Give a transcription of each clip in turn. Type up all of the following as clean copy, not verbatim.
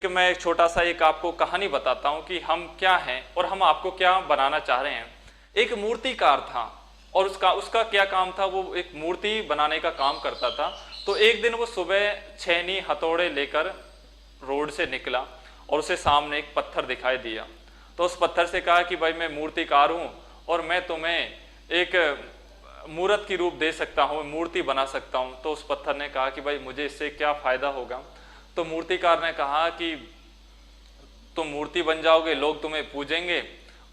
कि मैं एक छोटा सा एक आपको कहानी बताता हूँ कि हम क्या हैं और हम आपको क्या बनाना चाह रहे हैं। एक मूर्तिकार था और उसका उसका क्या काम था, वो एक मूर्ति बनाने का काम करता था। तो एक दिन वो सुबह छेनी हथौड़े लेकर रोड से निकला और उसे सामने एक पत्थर दिखाई दिया। तो उस पत्थर से कहा कि भाई मैं मूर्तिकार हूँ और मैं तुम्हें एक मूर्त की रूप दे सकता हूँ, मूर्ति बना सकता हूँ। तो उस पत्थर ने कहा कि भाई मुझे इससे क्या फायदा होगा। तो मूर्तिकार ने कहा कि तुम मूर्ति बन जाओगे, लोग तुम्हें पूजेंगे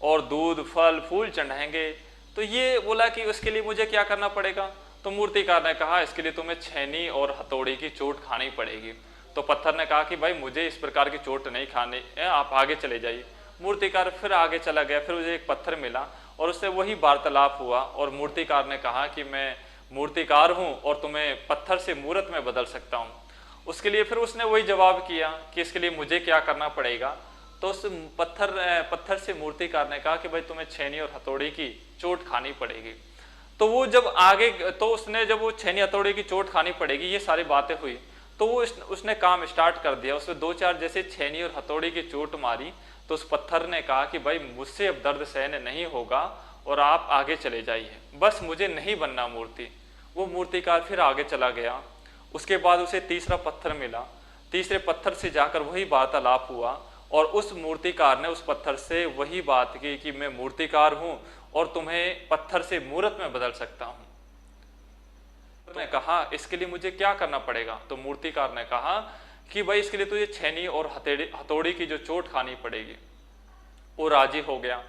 और दूध फल फूल चढ़ाएंगे। तो ये बोला कि उसके लिए मुझे क्या करना पड़ेगा। तो मूर्तिकार ने कहा इसके लिए तुम्हें छेनी और हथौड़ी की चोट खानी पड़ेगी। तो पत्थर ने कहा कि भाई मुझे इस प्रकार की चोट नहीं खानी है, आप आगे चले जाइए। मूर्तिकार फिर आगे चला गया, फिर मुझे एक पत्थर मिला और उससे वही वार्तालाप हुआ और मूर्तिकार ने कहा कि मैं मूर्तिकार हूँ और तुम्हें पत्थर से मूर्त में बदल सकता हूँ। उसके लिए फिर उसने वही जवाब किया कि इसके लिए मुझे क्या करना पड़ेगा। तो उस पत्थर से मूर्तिकार ने कहा कि भाई तुम्हें छेनी और हथौड़ी की चोट खानी पड़ेगी। तो वो जब आगे तो उसने जब वो छेनी हथौड़ी की चोट खानी पड़ेगी ये सारी बातें हुई, तो वो उसने काम स्टार्ट कर दिया। उसने दो चार जैसे छेनी और हथौड़ी की चोट मारी तो उस पत्थर ने कहा कि भाई मुझसे अब दर्द सहन नहीं होगा और आप आगे चले जाइए, बस मुझे नहीं बनना मूर्ति। वो मूर्तिकार फिर आगे चला गया। उसके बाद उसे तीसरा पत्थर मिला, तीसरे पत्थर से जाकर वही वार्तालाप हुआ और उस मूर्तिकार ने उस पत्थर से वही बात की कि मैं मूर्तिकार हूं और तुम्हें पत्थर से मूर्त में बदल सकता हूं। ने कहा इसके लिए मुझे क्या करना पड़ेगा। तो मूर्तिकार ने कहा कि भाई इसके लिए तुझे छेनी और हथौड़ी की जो चोट खानी पड़ेगी। वो राजी हो गया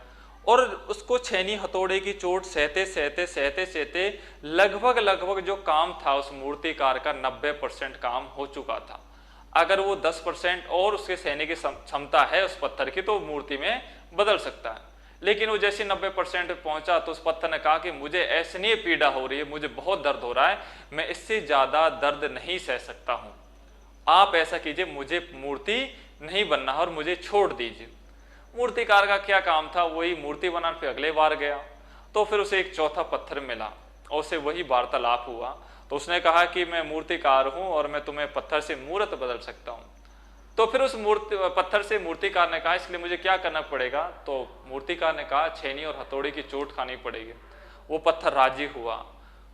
और उसको छेनी हथौड़े की चोट सहते सहते सहते सहते लगभग जो काम था उस मूर्तिकार का 90% काम हो चुका था। अगर वो 10% और उसके सहने की क्षमता है उस पत्थर की तो मूर्ति में बदल सकता है। लेकिन वो जैसे 90% पहुंचा तो उस पत्थर ने कहा कि मुझे ऐसनीय पीड़ा हो रही है, मुझे बहुत दर्द हो रहा है, मैं इससे ज्यादा दर्द नहीं सह सकता हूं। आप ऐसा कीजिए, मुझे मूर्ति नहीं बनना और मुझे छोड़ दीजिए। मूर्तिकार का क्या काम था, वही मूर्ति बनाने पे अगले बार गया तो फिर उसे एक चौथा पत्थर मिला और उसे वही वार्तालाप हुआ। तो उसने कहा कि मैं मूर्तिकार हूं और मैं तुम्हें पत्थर से मूर्त बदल सकता हूं। तो फिर उस पत्थर से मूर्तिकार ने कहा इसलिए मुझे क्या करना पड़ेगा। तो मूर्तिकार ने कहा छेनी और हथौड़ी की चोट खानी पड़ेगी। वो पत्थर राजी हुआ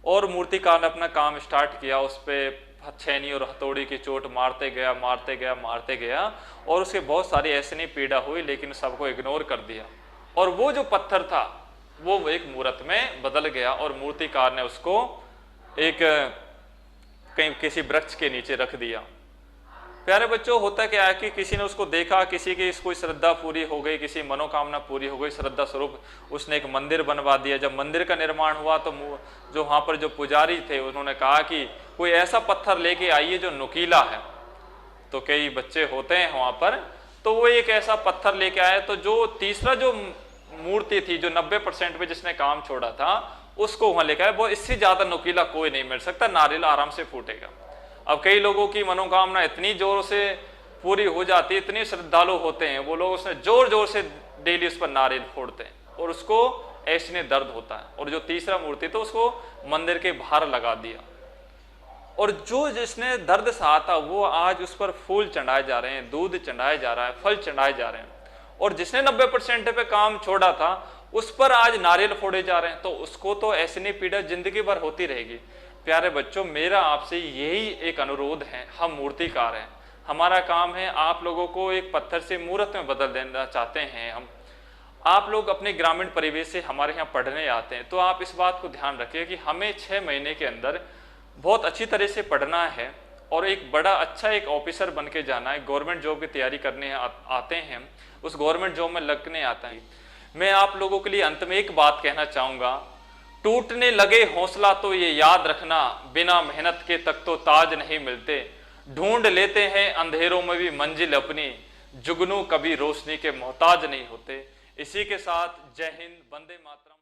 और मूर्तिकार ने अपना काम स्टार्ट किया, उस पर छेनी और हथौड़ी की चोट मारते गया और उसके बहुत सारी ऐसी पीड़ा हुई, लेकिन सबको इग्नोर कर दिया और वो जो पत्थर था वो एक मूर्त में बदल गया और मूर्तिकार ने उसको एक कहीं किसी वृक्ष के नीचे रख दिया। प्यारे बच्चों, होता क्या है कि किसी ने उसको देखा, किसी की कोई श्रद्धा पूरी हो गई, किसी मनोकामना पूरी हो गई, श्रद्धा स्वरूप उसने एक मंदिर बनवा दिया। जब मंदिर का निर्माण हुआ तो जो वहाँ पर जो पुजारी थे उन्होंने कहा कि कोई ऐसा पत्थर लेके आइए जो नुकीला है। तो कई बच्चे होते हैं वहाँ पर, तो वो एक ऐसा पत्थर लेके आए। तो जो तीसरा जो मूर्ति थी जो 90% पे जिसने काम छोड़ा था उसको वहाँ लेके आए। वो इससे ज्यादा नुकीला कोई नहीं मिल सकता, नारियल आराम से फूटेगा। अब कई लोगों की मनोकामना इतनी जोर से पूरी हो जाती है, इतने श्रद्धालु होते हैं, वो लोग उसने जोर जोर से डेली उस पर नारियल फोड़ते हैं और उसको ऐसे दर्द होता है। और जो तीसरा मूर्ति तो उसको मंदिर के बाहर लगा दिया और जो जिसने दर्द सहा था वो आज उस पर फूल चढ़ाए जा रहे हैं, दूध चढ़ाया जा रहा है, फल चढ़ाए जा रहे हैं। और जिसने 90% पे काम छोड़ा था उस पर आज नारियल फोड़े जा रहे हैं। तो उसको तो ऐसी पीड़ा जिंदगी भर होती रहेगी। प्यारे बच्चों, मेरा आपसे यही एक अनुरोध है, हम मूर्तिकार हैं, हमारा काम है आप लोगों को एक पत्थर से मूर्त में बदल देना चाहते हैं हम। आप लोग अपने ग्रामीण परिवेश से हमारे यहाँ पढ़ने आते हैं तो आप इस बात को ध्यान रखिए कि हमें 6 महीने के अंदर बहुत अच्छी तरह से पढ़ना है और एक बड़ा अच्छा एक ऑफिसर बन के जाना है। गवर्नमेंट जॉब की तैयारी करने आते हैं, उस गवर्नमेंट जॉब में लगने आता है। मैं आप लोगों के लिए अंत में एक बात कहना चाहूँगा, टूटने लगे हौसला तो ये याद रखना, बिना मेहनत के तक तो ताज नहीं मिलते, ढूंढ लेते हैं अंधेरों में भी मंजिल अपनी, जुगनू कभी रोशनी के मोहताज नहीं होते। इसी के साथ जय हिंद, वंदे मातरम।